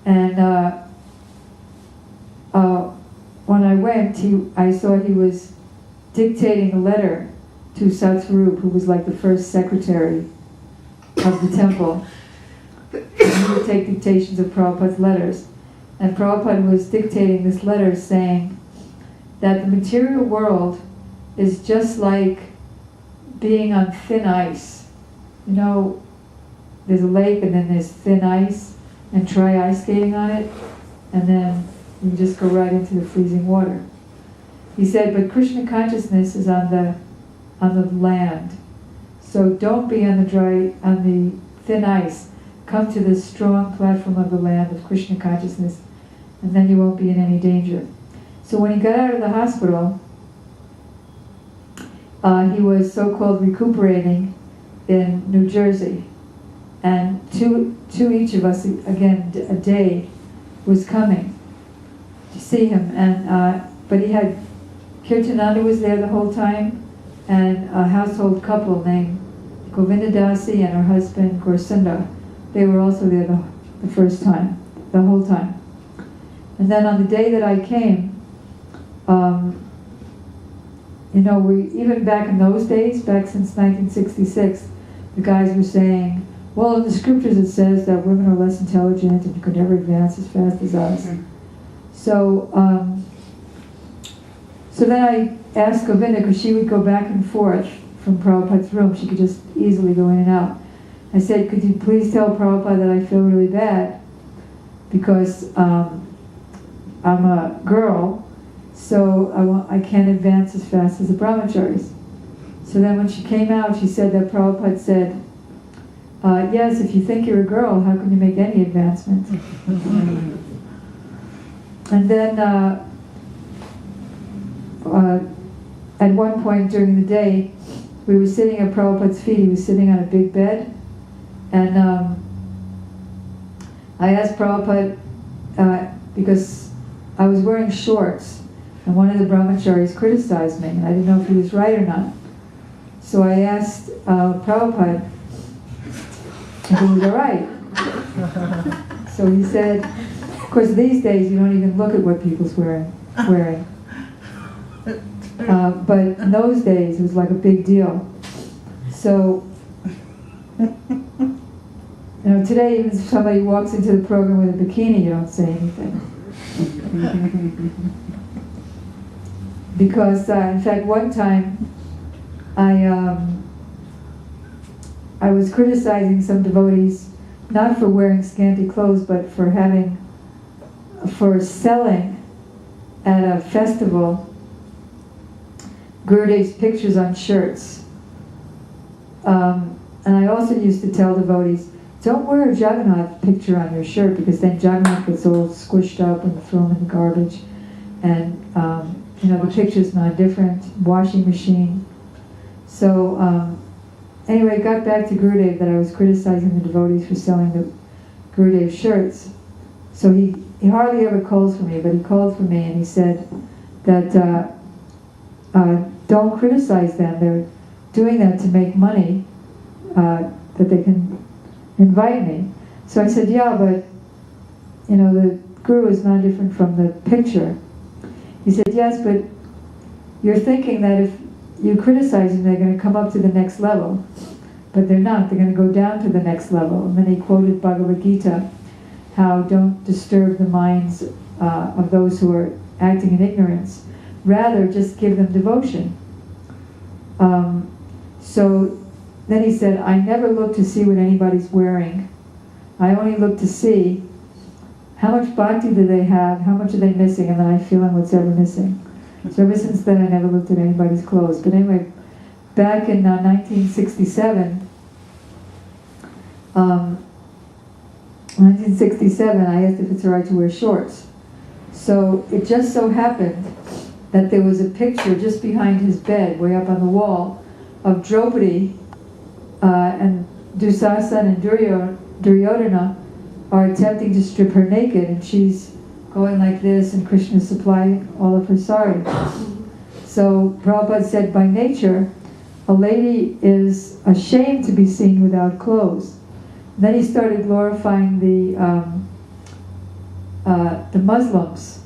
And when I went, I saw he was dictating a letter to Satsvarup, who was like the first secretary of the temple. And he would take dictations of Prabhupada's letters. And Prabhupada was dictating this letter saying that the material world is just like being on thin ice. You know, there's a lake and then there's thin ice, and try ice skating on it, and then you just go right into the freezing water. He said, but Krishna consciousness is on the land. So don't be on the thin ice. Come to the strong platform of the land of Krishna consciousness, and then you won't be in any danger. So when he got out of the hospital, he was so-called recuperating in New Jersey. And to each of us, again, a day was coming to see him. And but he had, Kirtananda was there the whole time, and a household couple named Govinda Dasi and her husband Gorsunda. They were also there the first time, the whole time. And then on the day that I came, you know, even back in those days, back since 1966, the guys were saying, well, in the scriptures it says that women are less intelligent and you could never advance as fast as us. So, so then I asked Govinda, because she would go back and forth from Prabhupada's room. She could just easily go in and out. I said, could you please tell Prabhupada that I feel really bad because I'm a girl, so I can't advance as fast as the brahmacharis. So then when she came out, she said that Prabhupada said, yes, if you think you're a girl, how can you make any advancement? And then at one point during the day, we were sitting at Prabhupada's feet. He was sitting on a big bed. And I asked Prabhupada, because I was wearing shorts, and one of the brahmacharis criticized me, and I didn't know if he was right or not. So I asked Prabhupada if he was all right. So he said, of course these days you don't even look at what people's wearing. But in those days it was like a big deal. So, you know, today even if somebody walks into the program with a bikini, you don't say anything. Because, in fact, one time I was criticizing some devotees, not for wearing scanty clothes, but for selling at a festival Gurudev's pictures on shirts. And I also used to tell devotees, don't wear a Jagannath picture on your shirt, because then Jagannath gets all squished up and thrown in the garbage. And, you know, the picture's not different, washing machine. So, anyway, it got back to Gurudev that I was criticizing the devotees for selling the Gurudev shirts. So he hardly ever calls for me, but he called for me and he said that don't criticize them. They're doing that to make money, that they can invite me. So I said, yeah, but, you know, the Guru is not different from the picture. He said, yes, but you're thinking that if you criticize them, they're going to come up to the next level. But they're not. They're going to go down to the next level. And then he quoted Bhagavad Gita, how don't disturb the minds of those who are acting in ignorance. Rather, just give them devotion. So then he said, I never look to see what anybody's wearing. I only look to see how much bhakti do they have, how much are they missing, and then I fill in what's ever missing. So ever since then, I never looked at anybody's clothes. But anyway, back in 1967, I asked if it's all right to wear shorts. So it just so happened that there was a picture just behind his bed, way up on the wall, of Draupadi and Dusasana and Duryodhana are attempting to strip her naked, and she's going like this, and Krishna supplying all of her sari. So Prabhupada said, by nature, a lady is ashamed to be seen without clothes. Then he started glorifying the the Muslims,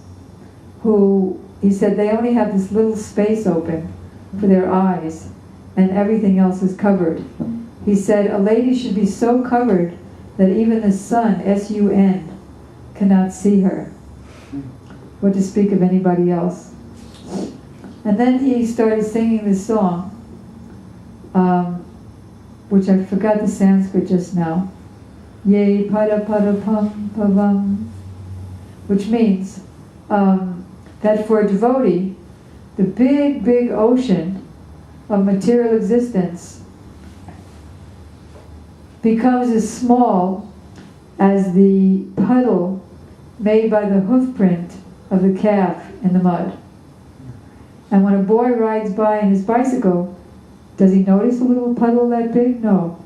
who, he said, they only have this little space open for their eyes, and everything else is covered. He said, a lady should be so covered that even the sun, S-U-N, cannot see her. What to speak of anybody else. And then he started singing this song, which I forgot the Sanskrit just now. Ye pada pada pam pavam, which means that for a devotee, the big, big ocean of material existence becomes as small as the puddle made by the hoof print of the calf in the mud. And when a boy rides by on his bicycle, does he notice a little puddle that big? No.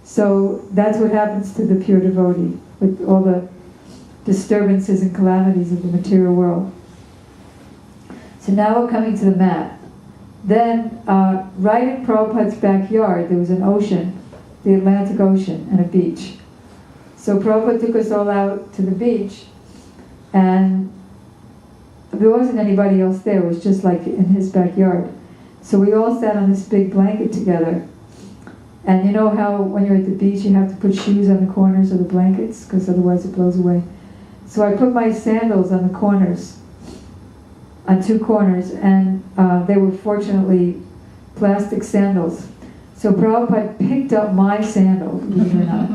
So that's what happens to the pure devotee with all the disturbances and calamities of the material world. So now we're coming to the mat. Then, right in Prabhupada's backyard, there was an ocean, the Atlantic Ocean, and a beach. So Prabhupada took us all out to the beach, and there wasn't anybody else there. It was just like in his backyard. So we all sat on this big blanket together. And you know how when you're at the beach you have to put shoes on the corners of the blankets because otherwise it blows away. So I put my sandals on the corners, on two corners, and they were fortunately plastic sandals. So Prabhupada picked up my sandal, believe it or not,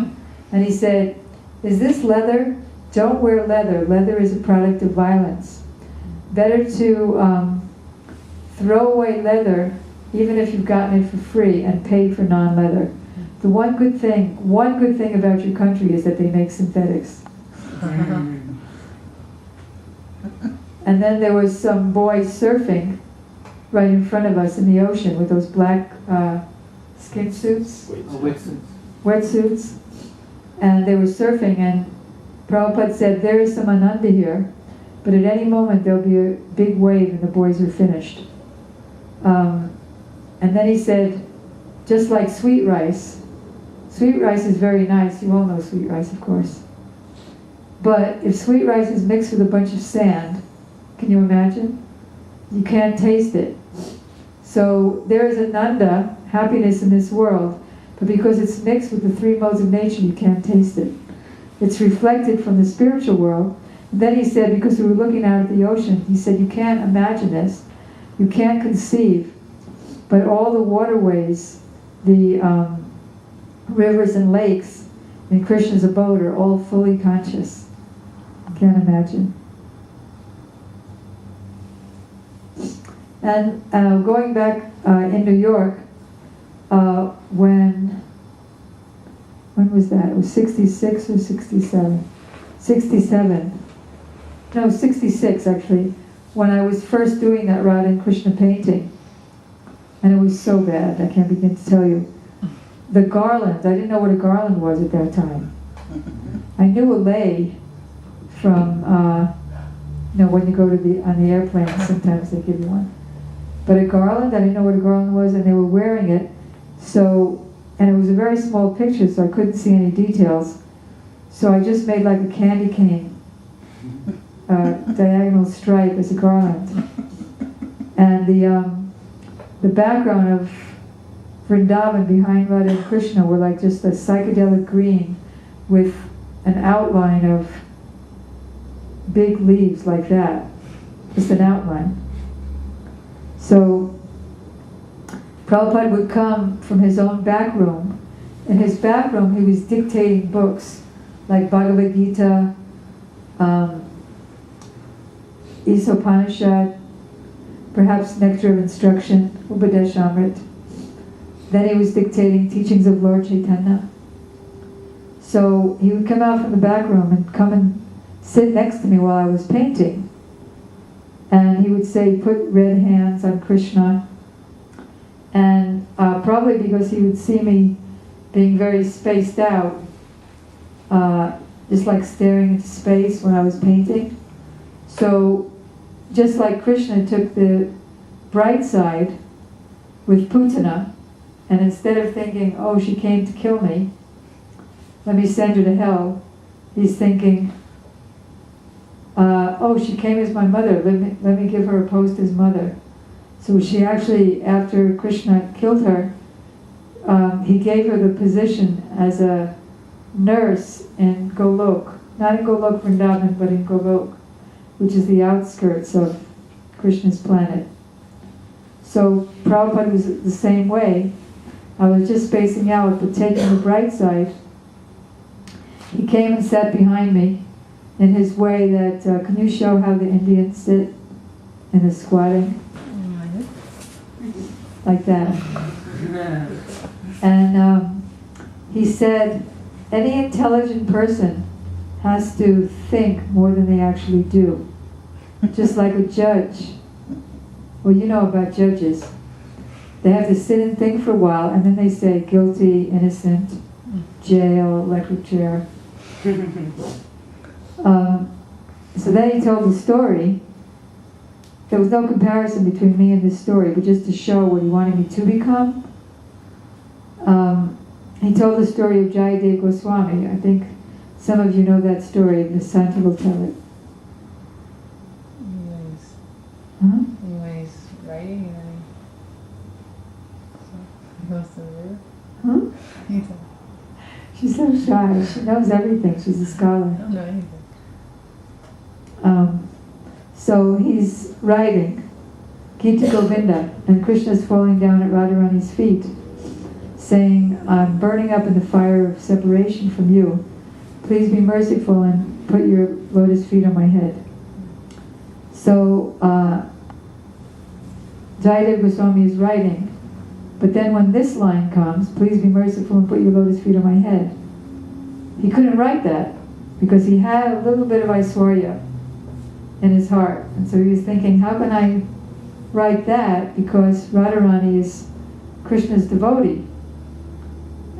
and he said, "Is this leather? Don't wear leather. Leather is a product of violence. Better to throw away leather, even if you've gotten it for free and paid for non-leather. The one good thing about your country is that they make synthetics." And then there was some boy surfing right in front of us in the ocean with those black skin suits, wetsuits, and they were surfing, and Prabhupada said, "There is some Ananda here, but at any moment there'll be a big wave and the boys are finished." And then he said, just like sweet rice is very nice. You all know sweet rice, of course. But if sweet rice is mixed with a bunch of sand, can you imagine? You can't taste it. So there is Ananda, happiness in this world, but because it's mixed with the three modes of nature, you can't taste it. It's reflected from the spiritual world. And then he said, because we were looking out at the ocean, he said, you can't imagine this, you can't conceive, but all the waterways, the rivers and lakes in Krishna's abode are all fully conscious. Can't imagine. And going back in New York, when was that? It was 66 or 67? 67. No, 66 actually, when I was first doing that Radha and Krishna painting. And it was so bad, I can't begin to tell you. The garland, I didn't know what a garland was at that time. I knew a lei from, when you go to on the airplane, sometimes they give you one. But a garland, I didn't know what a garland was, and they were wearing it. So, and it was a very small picture, so I couldn't see any details. So I just made like a candy cane, diagonal stripe as a garland. And the background of Vrindavan behind Radha and Krishna were like just a psychedelic green with an outline of big leaves like that, just an outline. So Prabhupada would come from his own back room. In his back room he was dictating books like Bhagavad Gita, Isopanishad, perhaps Nectar of Instruction, Upadeshamrit. Then he was dictating teachings of Lord Chaitanya. So he would come out from the back room and come and sit next to me while I was painting. And he would say, put red hands on Krishna. And probably because he would see me being very spaced out, just like staring into space when I was painting. So just like Krishna took the bright side with Putana, and instead of thinking, oh, she came to kill me, let me send her to hell, he's thinking, she came as my mother. Let me give her a post as mother. So she actually, after Krishna killed her, he gave her the position as a nurse in Golok. Not in Golok Vrindavan, but in Golok, which is the outskirts of Krishna's planet. So Prabhupada was the same way. I was just spacing out, but taking the bright side. He came and sat behind me in his way that, can you show how the Indians sit in the squatting? Like that. And he said, any intelligent person has to think more than they actually do. Just like a judge. Well, you know about judges. They have to sit and think for a while, and then they say guilty, innocent, jail, electric chair. So then he told the story. There was no comparison between me and this story, but just to show what he wanted me to become. He told the story of Jayadev Goswami. I think some of you know that story. Miss Santa will tell it. Anyways, writing and he goes to the river. She's so shy. She knows everything. She's a scholar. I don't know anything. So he's writing Gita Govinda, and Krishna's falling down at Radharani's feet, saying, I'm burning up in the fire of separation from you. Please be merciful and put your lotus feet on my head. So Jayadev Goswami is writing, but then when this line comes, please be merciful and put your lotus feet on my head, he couldn't write that because he had a little bit of Aishwarya in his heart. And so he was thinking, how can I write that? Because Radharani is Krishna's devotee,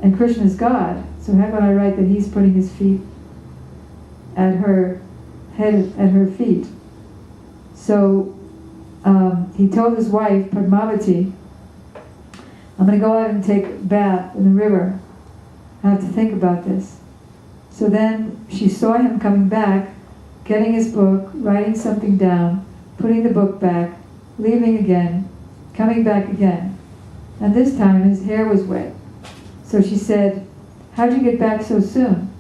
and Krishna's God. So how can I write that he's putting his feet at her head, at her feet? So he told his wife, Padmavati, I'm going to go out and take a bath in the river. I have to think about this. So then she saw him coming back, getting his book, writing something down, putting the book back, leaving again, coming back again. And this time his hair was wet. So she said, how'd you get back so soon?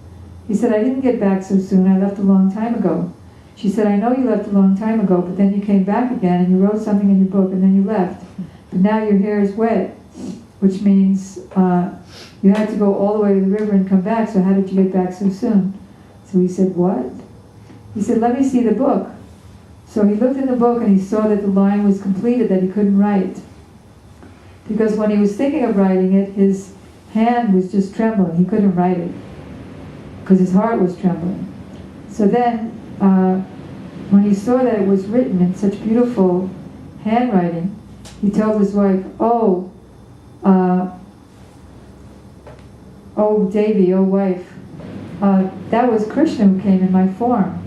He said, I didn't get back so soon, I left a long time ago. She said, I know you left a long time ago, but then you came back again and you wrote something in your book and then you left. But now your hair is wet, which means you had to go all the way to the river and come back, so how did you get back so soon? So he said, what? He said, let me see the book. So he looked in the book and he saw that the line was completed, that he couldn't write. Because when he was thinking of writing it, his hand was just trembling. He couldn't write it because his heart was trembling. So then, when he saw that it was written in such beautiful handwriting, he told his wife, oh Devi, oh wife, that was Krishna who came in my form.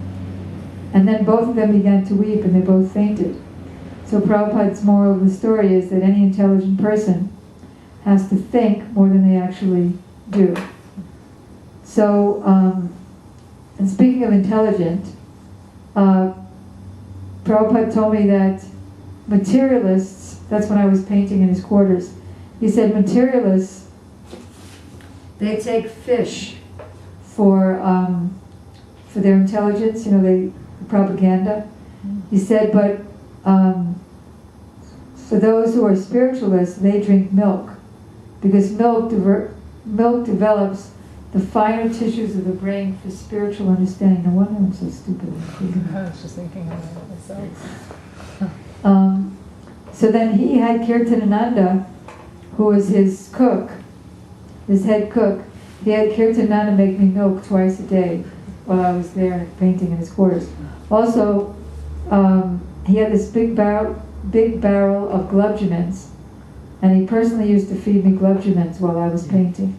And then both of them began to weep and they both fainted. So Prabhupada's moral of the story is that any intelligent person has to think more than they actually do. So, and speaking of intelligent, Prabhupada told me that materialists, that's when I was painting in his quarters, he said materialists, they take fish for their intelligence, propaganda. He said, but for those who are spiritualists, they drink milk, because milk develops the finer tissues of the brain for spiritual understanding. No wonder I'm so stupid. I was just thinking of it myself. So then he had Kirtanananda, who was his cook, his head cook. He had Kirtanananda make me milk twice a day while I was there painting in his quarters. Also, he had this big barrel of glubjamins, and he personally used to feed me glubjamins while I was painting.